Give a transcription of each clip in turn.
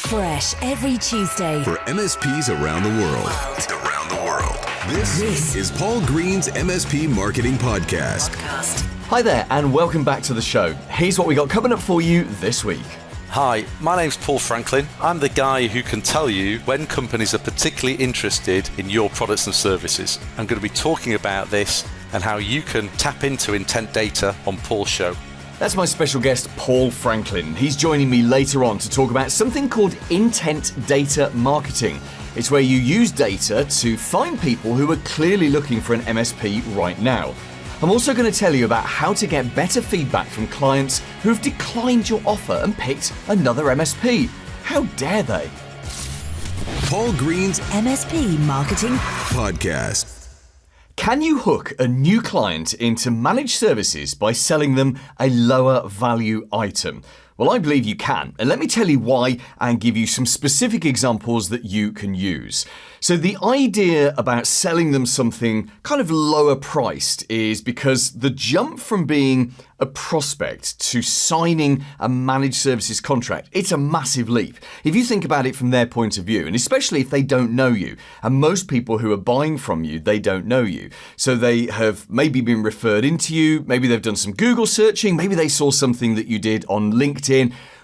Fresh every Tuesday for MSPs around the world. This is Paul Green's MSP Marketing Podcast. Hi there, and welcome back to the show. Here's what we got coming up for you this week. Hi, my name's Paul Franklin. I'm the guy who can tell you when companies are particularly interested in your products and services. I'm going to be talking about this and how you can tap into intent data on Paul's show. That's my special guest, Paul Franklin. He's joining me later on to talk about something called intent data marketing. It's where you use data to find people who are clearly looking for an MSP right now. I'm also going to tell you about how to get better feedback from clients who have declined your offer and picked another MSP. How dare they? Paul Green's MSP Marketing Podcast. Can you hook a new client into managed services by selling them a lower value item? Well, I believe you can, and let me tell you why and give you some specific examples that you can use. So the idea about selling them something kind of lower priced is because the jump from being a prospect to signing a managed services contract, it's a massive leap. If you think about it from their point of view, and especially if they don't know you, and most people who are buying from you, they don't know you. So they have maybe been referred into you, maybe they've done some Google searching, maybe they saw something that you did on LinkedIn,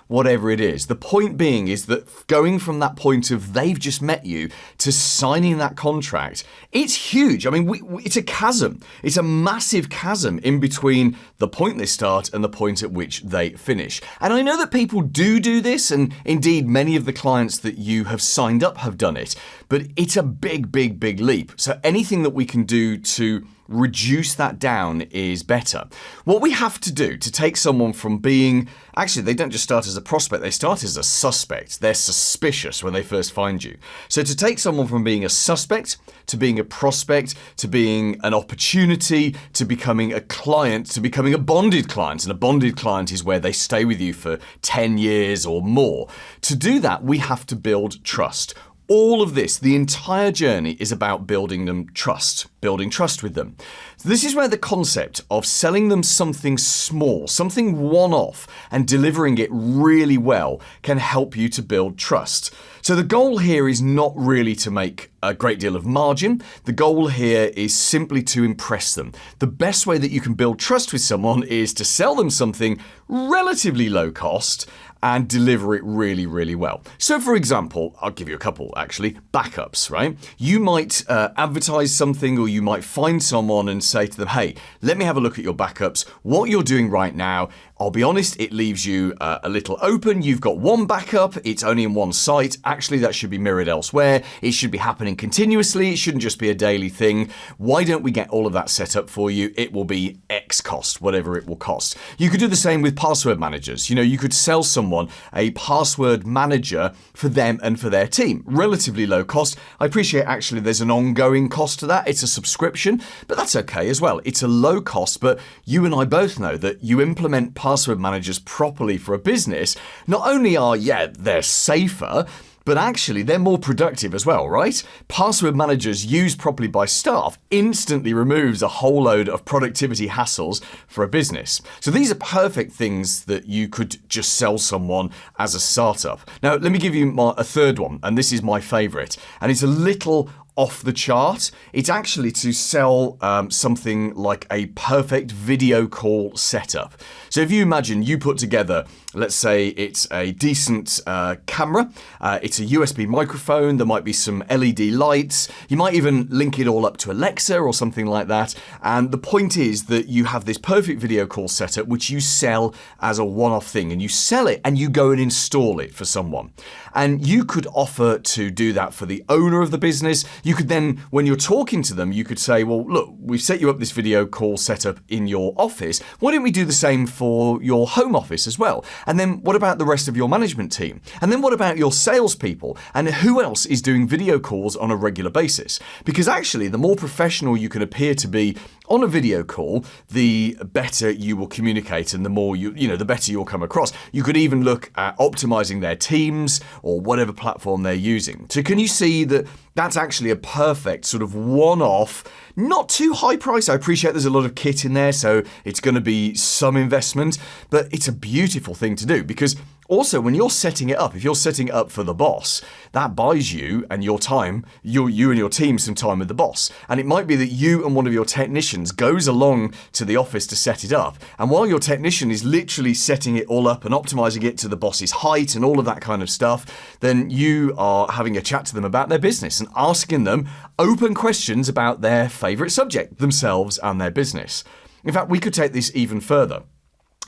whatever it is. The point being is that going from that point of they've just met you to signing that contract, it's huge. I mean, it's a chasm. It's a massive chasm in between the point they start and the point at which they finish. And I know that people do this, and indeed many of the clients that you have signed up have done it, but it's a big leap. So anything that we can do to reduce that down is better. What we have to do to take someone from being, actually they don't just start as a prospect, they start as a suspect. They're suspicious when they first find you. So to take someone from being a suspect to being a prospect to being an opportunity to becoming a client to becoming a bonded client, and a bonded client is where they stay with you for 10 years or more. To do that, we have to build trust. All of this, the entire journey is about building trust with them. So this is where the concept of selling them something small, something one-off, and delivering it really well can help you to build trust. So the goal here is not really to make a great deal of margin. The goal here is simply to impress them. The best way that you can build trust with someone is to sell them something relatively low cost and deliver it really well. So for example, I'll give you a couple actually, backups, right? You might advertise something, or you might find someone and say to them, hey, let me have a look at your backups. What you're doing right now, I'll be honest, it leaves you a little open. You've got one backup, it's only in one site. Actually, that should be mirrored elsewhere. It should be happening continuously. It shouldn't just be a daily thing. Why don't we get all of that set up for you? It will be X cost, whatever it will cost. You could do the same with password managers. You know, you could sell someone a password manager for them and for their team. Relatively low cost. I appreciate actually there's an ongoing cost to that. It's a subscription, but that's okay as well. It's a low cost, but you and I both know that you implement password managers properly for a business, not only are, they're safer, but actually they're more productive as well, right? Password managers used properly by staff instantly removes a whole load of productivity hassles for a business. So these are perfect things that you could just sell someone as a startup. Now, let me give you a third one, and this is my favorite, and it's a little off the chart. It's actually to sell something like a perfect video call setup. So if you imagine you put together, let's say it's a decent camera, it's a USB microphone, there might be some LED lights, you might even link it all up to Alexa or something like that. And the point is that you have this perfect video call setup which you sell as a one-off thing, and you sell it and you go and install it for someone. And you could offer to do that for the owner of the business. You could then, when you're talking to them, you could say, well, look, we've set you up this video call setup in your office. Why don't we do the same for your home office as well? And then what about the rest of your management team? And then what about your salespeople? And who else is doing video calls on a regular basis? Because actually, the more professional you can appear to be on a video call, the better you will communicate and the more the better you'll come across. You could even look at optimizing their teams or whatever platform they're using. So can you see that that's actually a perfect sort of one-off, not too high price. I appreciate there's a lot of kit in there, so it's going to be some investment, but it's a beautiful thing to do because Also, when you're setting it up, if you're setting it up for the boss, that buys you and your time, you and your team some time with the boss. And it might be that you and one of your technicians goes along to the office to set it up. And while your technician is literally setting it all up and optimizing it to the boss's height and all of that kind of stuff, then you are having a chat to them about their business and asking them open questions about their favorite subject, themselves and their business. In fact, we could take this even further.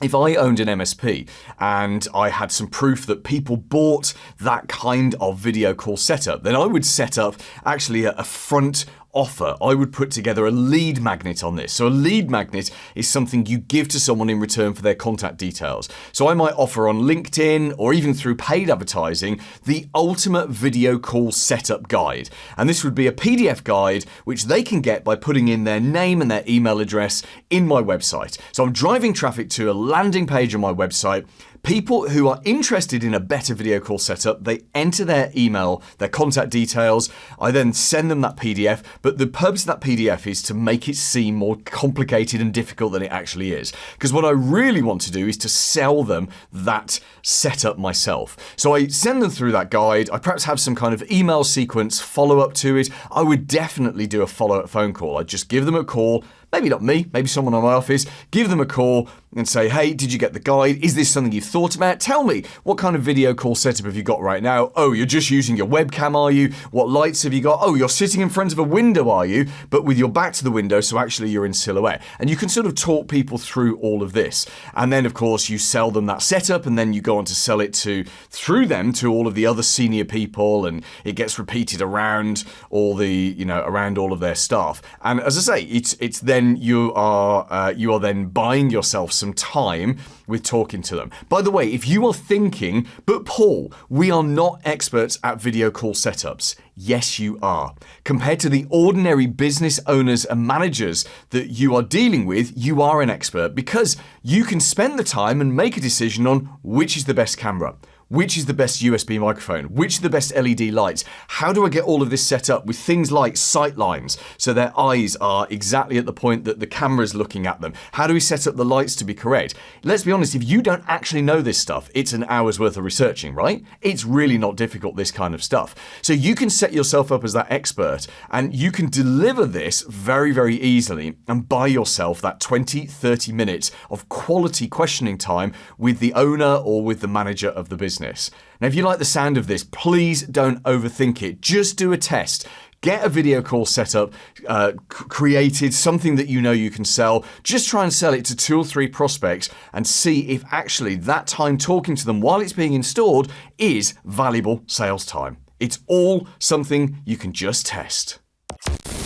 If I owned an MSP and I had some proof that people bought that kind of video call setup, then I would set up actually a front offer. I would put together a lead magnet on this. So a lead magnet is something you give to someone in return for their contact details. So I might offer on LinkedIn or even through paid advertising the ultimate video call setup guide. And this would be a PDF guide which they can get by putting in their name and their email address in my website. So I'm driving traffic to a landing page on my website. People who are interested in a better video call setup, they enter their email, their contact details. I then send them that PDF, but the purpose of that PDF is to make it seem more complicated and difficult than it actually is. Because what I really want to do is to sell them that setup myself. So I send them through that guide. I perhaps have some kind of email sequence follow-up to it. I would definitely do a follow-up phone call. I'd just give them a call. Maybe not me, maybe someone in my office, give them a call and say, hey, did you get the guide? Is this something you've thought about? Tell me, what kind of video call setup have you got right now? Oh, you're just using your webcam, are you? What lights have you got? Oh, you're sitting in front of a window, are you? But with your back to the window, so actually you're in silhouette. And you can sort of talk people through all of this. And then, of course, you sell them that setup, and then you go on to sell it through them to all of the other senior people, and it gets repeated around around all of their staff. And as I say, it's then you are then buying yourself some time with talking to them. By the way, if you are thinking, but Paul, we are not experts at video call setups. Yes, you are. Compared to the ordinary business owners and managers that you are dealing with, you are an expert because you can spend the time and make a decision on which is the best camera. Which is the best USB microphone? Which are the best LED lights? How do I get all of this set up with things like sight lines so their eyes are exactly at the point that the camera is looking at them? How do we set up the lights to be correct? Let's be honest, if you don't actually know this stuff, it's an hour's worth of researching, right? It's really not difficult, this kind of stuff. So you can set yourself up as that expert and you can deliver this very, very easily and buy yourself that 20, 30 minutes of quality questioning time with the owner or with the manager of the business. Now, if you like the sound of this, please don't overthink it. Just do a test. Get a video call set up, created, something that you know you can sell. Just try and sell it to 2 or 3 prospects and see if actually that time talking to them while it's being installed is valuable sales time. It's all something you can just test.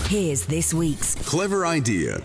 Here's this week's Clever idea.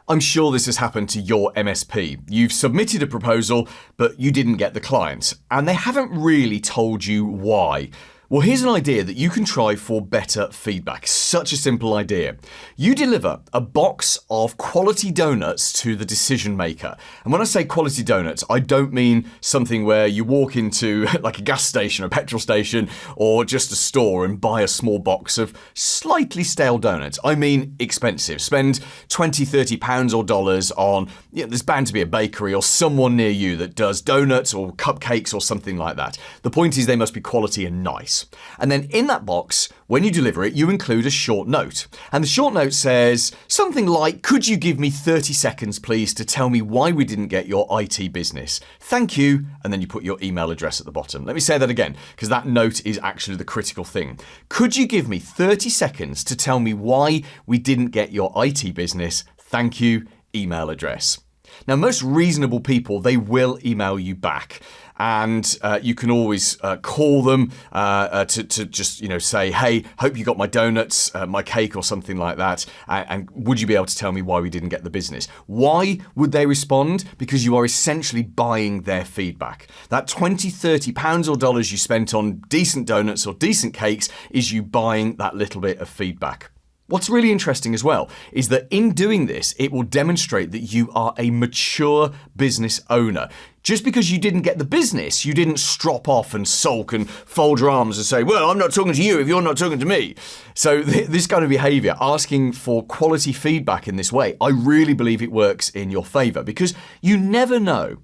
I'm sure this has happened to your MSP. You've submitted a proposal, but you didn't get the client, and they haven't really told you why. Well, here's an idea that you can try for better feedback. Such a simple idea. You deliver a box of quality donuts to the decision maker. And when I say quality donuts, I don't mean something where you walk into like a gas station or a petrol station or just a store and buy a small box of slightly stale donuts. I mean expensive. Spend £20, £30 or dollars on, there's bound to be a bakery or someone near you that does donuts or cupcakes or something like that. The point is they must be quality and nice. And then in that box, when you deliver it, you include a short note. And the short note says something like, could you give me 30 seconds, please, to tell me why we didn't get your IT business? Thank you. And then you put your email address at the bottom. Let me say that again, because that note is actually the critical thing. Could you give me 30 seconds to tell me why we didn't get your IT business? Thank you. Email address. Now, most reasonable people, they will email you back. And you can always call them to just, say, hey, hope you got my donuts, my cake or something like that. And would you be able to tell me why we didn't get the business? Why would they respond? Because you are essentially buying their feedback. That £20, £30 or dollars you spent on decent donuts or decent cakes is you buying that little bit of feedback. What's really interesting as well is that in doing this, it will demonstrate that you are a mature business owner. Just because you didn't get the business, you didn't strop off and sulk and fold your arms and say, well, I'm not talking to you if you're not talking to me. So this kind of behavior, asking for quality feedback in this way, I really believe it works in your favor because you never know.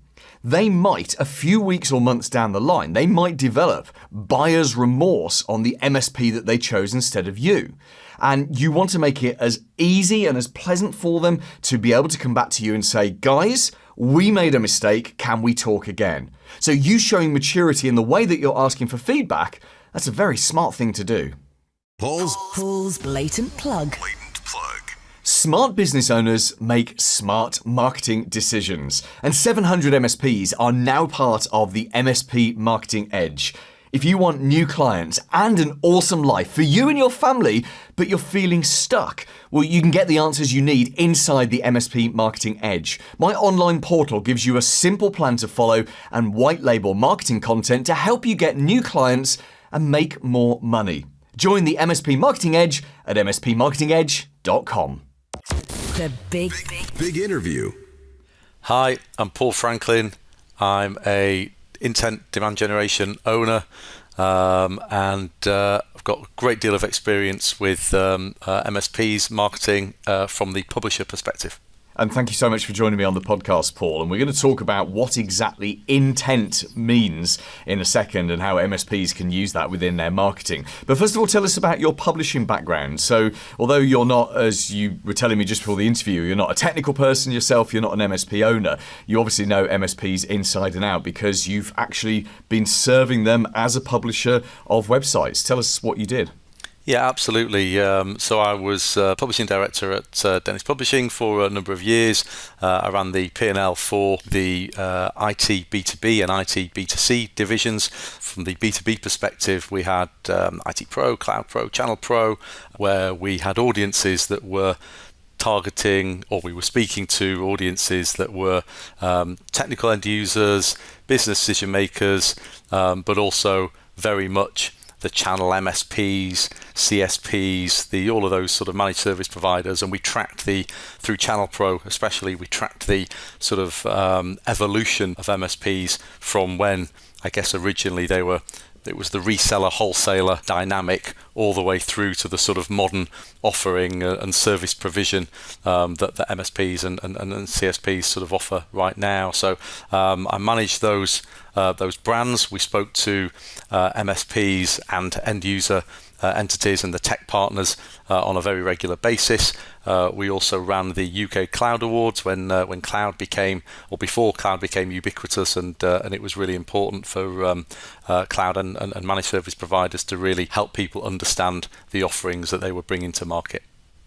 they might, a few weeks or months down the line, they might develop buyer's remorse on the MSP that they chose instead of you. And you want to make it as easy and as pleasant for them to be able to come back to you and say, guys, we made a mistake, can we talk again? So you showing maturity in the way that you're asking for feedback, that's a very smart thing to do. Paul's blatant plug. Smart business owners make smart marketing decisions, and 700 MSPs are now part of the MSP Marketing Edge. If you want new clients and an awesome life for you and your family, but you're feeling stuck, well, you can get the answers you need inside the MSP Marketing Edge. My online portal gives you a simple plan to follow and white label marketing content to help you get new clients and make more money. Join the MSP Marketing Edge at mspmarketingedge.com. The big interview. Hi, I'm Paul Franklin. I'm a intent demand generation owner, and I've got a great deal of experience with MSPs marketing from the publisher perspective. And thank you so much for joining me on the podcast, Paul. And we're going to talk about what exactly intent means in a second and how MSPs can use that within their marketing. But first of all, tell us about your publishing background. So although you're not, as you were telling me just before the interview, you're not a technical person yourself, you're not an MSP owner, you obviously know MSPs inside and out because you've actually been serving them as a publisher of websites. Tell us what you did. Yeah, absolutely. So I was publishing director at Dennis Publishing for a number of years. I ran the P&L for the IT B2B and IT B2C divisions. From the B2B perspective, we had IT Pro, Cloud Pro, Channel Pro, where we had audiences that were targeting, or we were speaking to audiences that were technical end users, business decision makers, but also very much the channel MSPs, CSPs, all of those sort of managed service providers, and we tracked through Channel Pro especially, we tracked the sort of evolution of MSPs from when, I guess originally it was the reseller wholesaler dynamic all the way through to the sort of modern offering and service provision that the MSPs and CSPs sort of offer right now. So I managed those brands. We spoke to MSPs and end user entities and the tech partners on a very regular basis. We also ran the UK Cloud Awards when cloud became, or before cloud became ubiquitous, and it was really important for cloud and managed service providers to really help people understand the offerings that they were bringing to market.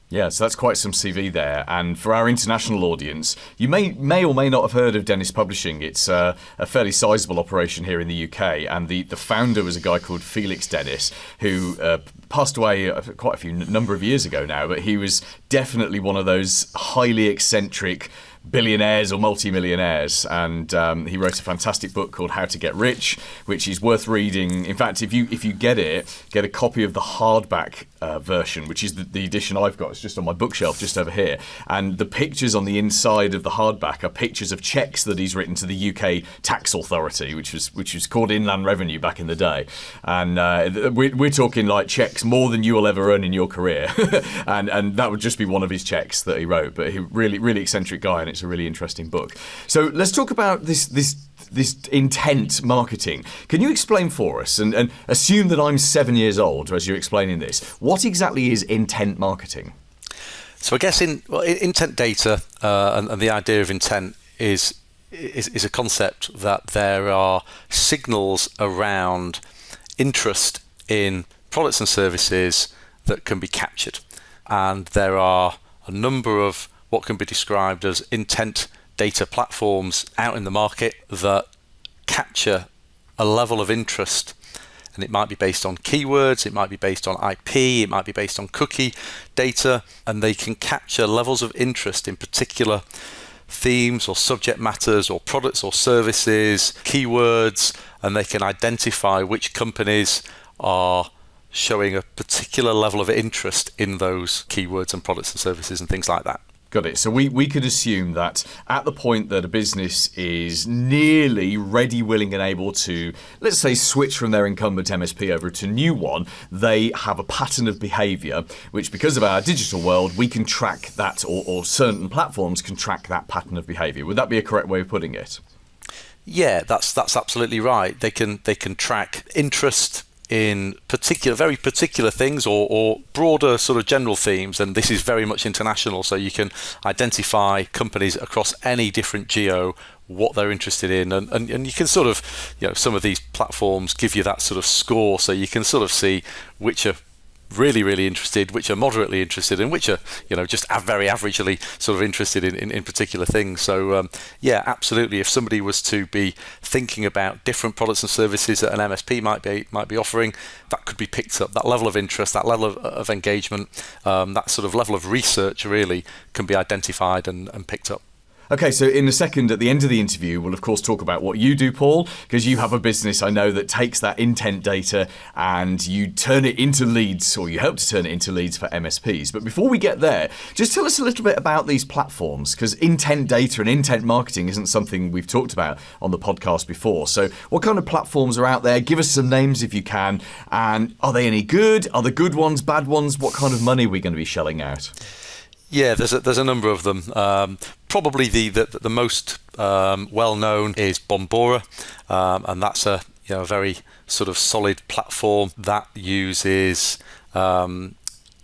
Yeah, so that's quite some CV there. And for our international audience, you may or may not have heard of Dennis Publishing. It's a fairly sizable operation here in the UK. And the founder was a guy called Felix Dennis, who passed away quite a number of years ago now. But he was definitely one of those highly eccentric billionaires or multimillionaires, and he wrote a fantastic book called How to Get Rich, which is worth reading. In fact, if you get a copy of the hardback version, which is the edition I've got. It's just on my bookshelf just over here, and the pictures on the inside of the hardback are pictures of checks that he's written to the UK Tax Authority, which was called Inland Revenue back in the day, and we're talking like checks more than you will ever earn in your career, and that would just be one of his checks that he wrote. But he really eccentric guy, and it's a really interesting book. So let's talk about this intent marketing. Can you explain for us, and assume that I'm 7 years old as you're explaining this, what exactly is intent marketing? So I guess intent data and the idea of intent is a concept that there are signals around interest in products and services that can be captured. And there are a number of what can be described as intent data platforms out in the market that capture a level of interest, and it might be based on keywords, it might be based on IP, it might be based on cookie data, and they can capture levels of interest in particular themes or subject matters or products or services, keywords, and they can identify which companies are showing a particular level of interest in those keywords and products and services and things like that. Got it. So we could assume that at the point that a business is nearly ready, willing and able to, let's say, switch from their incumbent MSP over to a new one, they have a pattern of behavior, which because of our digital world, we can track that, or certain platforms can track that pattern of behavior. Would that be a correct way of putting it? Yeah, that's absolutely right. They can track interest in very particular things or broader sort of general themes, and this is very much international, so you can identify companies across any different geo, what they're interested in, and you can sort of, some of these platforms give you that sort of score, so you can sort of see which are really, really interested, which are moderately interested, and which are, just very averagely sort of interested in particular things. So, yeah, absolutely. If somebody was to be thinking about different products and services that an MSP might be offering, that could be picked up. That level of interest, that level of engagement, that sort of level of research really can be identified and picked up. Okay, so in a second, at the end of the interview, we'll of course talk about what you do, Paul, because you have a business, I know, that takes that intent data and you turn it into leads, or you help to turn it into leads for MSPs. But before we get there, just tell us a little bit about these platforms, because intent data and intent marketing isn't something we've talked about on the podcast before. So what kind of platforms are out there? Give us some names if you can. And are they any good? Are the good ones, bad ones? What kind of money are we going to be shelling out? Yeah, there's a number of them. Probably the most well known is Bombora, and that's a very sort of solid platform that uses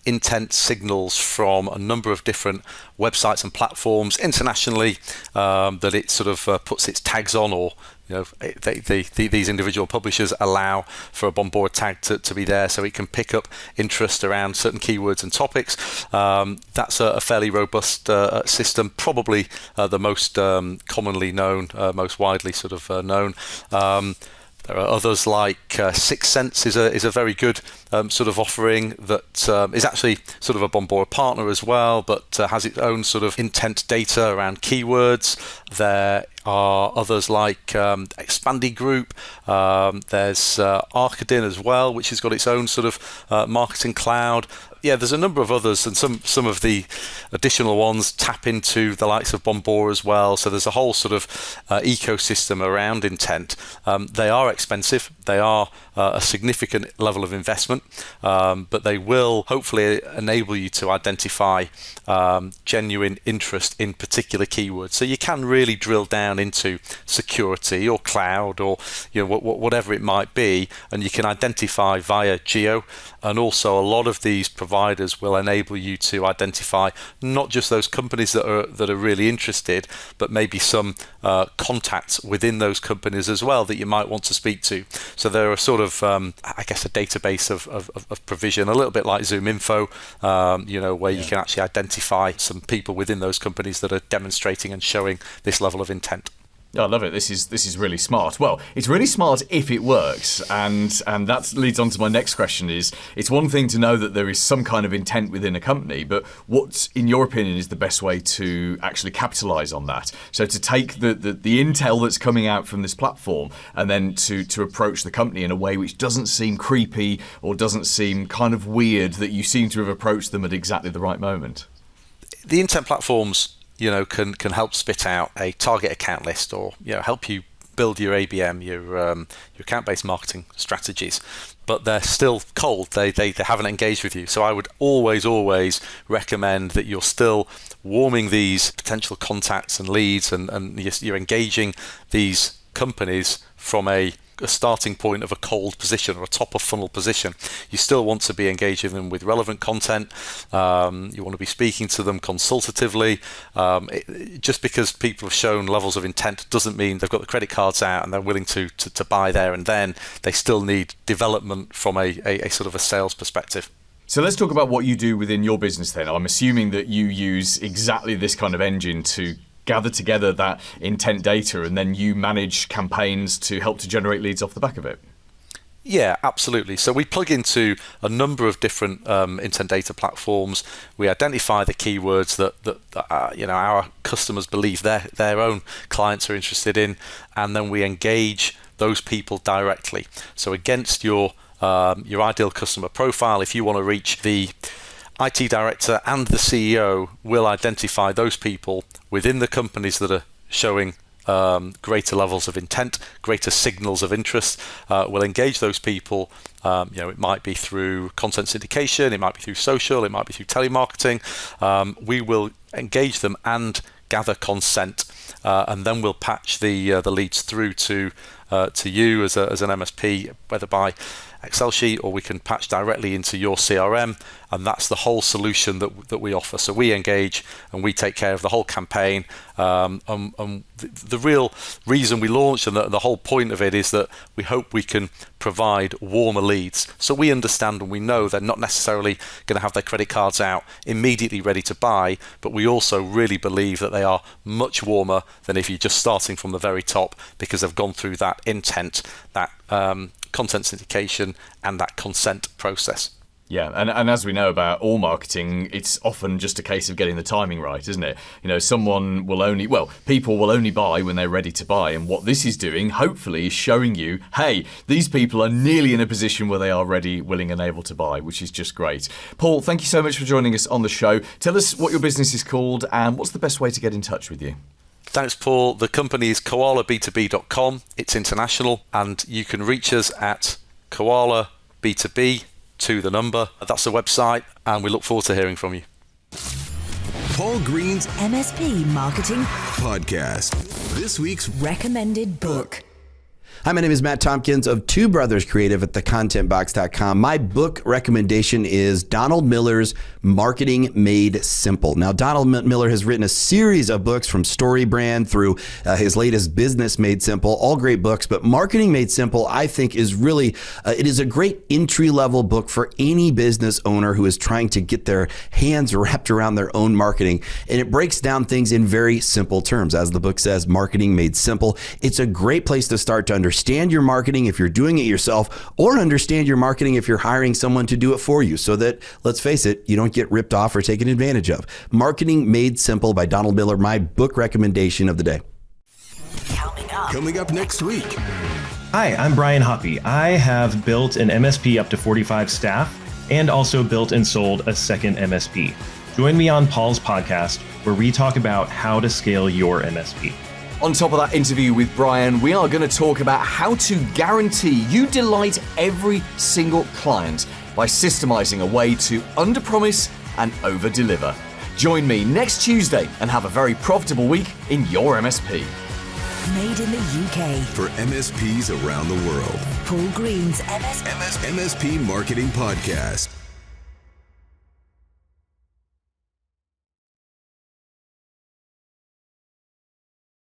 intent signals from a number of different websites and platforms internationally that it sort of puts its tags on, or these individual publishers allow for a Bombora tag to be there, so it can pick up interest around certain keywords and topics. That's a fairly robust system, probably the most commonly known, most widely sort of known. There are others like Sixth Sense is a very good sort of offering that is actually sort of a Bombora partner as well, but has its own sort of intent data around keywords. There are others like Expandy Group. There's Arcadin as well, which has got its own sort of marketing cloud. Yeah, there's a number of others, and some of the additional ones tap into the likes of Bombora as well. So there's a whole sort of ecosystem around intent. They are expensive. They are a significant level of investment, but they will hopefully enable you to identify genuine interest in particular keywords. So you can really drill down into security or cloud or whatever it might be, and you can identify via geo. And also a lot of these providers will enable you to identify not just those companies that are really interested, but maybe some contacts within those companies as well that you might want to speak to. So there are sort of, I guess, a database of provision, a little bit like Zoom Info, where you can actually identify some people within those companies that are demonstrating and showing this level of intent. I love it. This is really smart. Well, it's really smart if it works, and that leads on to my next question. It's one thing to know that there is some kind of intent within a company, but what, in your opinion, is the best way to actually capitalize on that? So to take the intel that's coming out from this platform and then to approach the company in a way which doesn't seem creepy or doesn't seem kind of weird, that you seem to have approached them at exactly the right moment. The intent platforms can help spit out a target account list, or help you build your ABM, your account-based marketing strategies, but they're still cold. They haven't engaged with you. So I would always recommend that you're still warming these potential contacts and leads, and you're engaging these companies from a starting point of a cold position or a top of funnel position. You still want to be engaging them with relevant content. You want to be speaking to them consultatively. Just because people have shown levels of intent doesn't mean they've got the credit cards out and they're willing to buy there and then. They still need development from a sort of a sales perspective. So let's talk about what you do within your business then. I'm assuming that you use exactly this kind of engine to gather together that intent data, and then you manage campaigns to help to generate leads off the back of it. Yeah, absolutely. So we plug into a number of different intent data platforms. We identify the keywords that our customers believe their own clients are interested in, and then we engage those people directly. So against your ideal customer profile, if you want to reach the IT director and the CEO, will identify those people within the companies that are showing greater levels of intent, greater signals of interest. We'll engage those people. It might be through content syndication, it might be through social, it might be through telemarketing. We will engage them and gather consent, and then we'll patch the leads through to you as an MSP, whether by Excel sheet or we can patch directly into your CRM, and that's the whole solution that we offer. So we engage and we take care of the whole campaign. The real reason we launched and the whole point of it is that we hope we can provide warmer leads. So we understand and we know they're not necessarily going to have their credit cards out immediately ready to buy, but we also really believe that they are much warmer than if you're just starting from the very top, because they've gone through that intent, that content syndication and that consent process. Yeah, and as we know about all marketing, it's often just a case of getting the timing right, isn't it? You know, people will only buy when they're ready to buy. And what this is doing, hopefully, is showing you, hey, these people are nearly in a position where they are ready, willing and able to buy, which is just great. Paul, thank you so much for joining us on the show. Tell us what your business is called and what's the best way to get in touch with you. Thanks, Paul. The company is Koala B2B.com. It's international, and you can reach us at Koala B2B to the number. That's the website, and we look forward to hearing from you. Paul Green's MSP Marketing Podcast. This week's recommended book. Hi, my name is Matt Tompkins of Two Brothers Creative at thecontentbox.com. My book recommendation is Donald Miller's Marketing Made Simple. Now, Donald Miller has written a series of books from StoryBrand through his latest Business Made Simple, all great books, but Marketing Made Simple, I think, is really, it is a great entry-level book for any business owner who is trying to get their hands wrapped around their own marketing. And it breaks down things in very simple terms. As the book says, Marketing Made Simple. It's a great place to start to understand your marketing if you're doing it yourself, or understand your marketing if you're hiring someone to do it for you, so that, let's face it, you don't get ripped off or taken advantage of. Marketing Made Simple by Donald Miller, my book recommendation of the day. Coming up next week. Hi, I'm Brian Hoppy. I have built an MSP up to 45 staff and also built and sold a second MSP. Join me on Paul's podcast, where we talk about how to scale your MSP. On top of that interview with Brian, we are going to talk about how to guarantee you delight every single client by systemizing a way to underpromise and overdeliver. Join me next Tuesday and have a very profitable week in your MSP. Made in the UK. For MSPs around the world. Paul Green's MSP Marketing Podcast.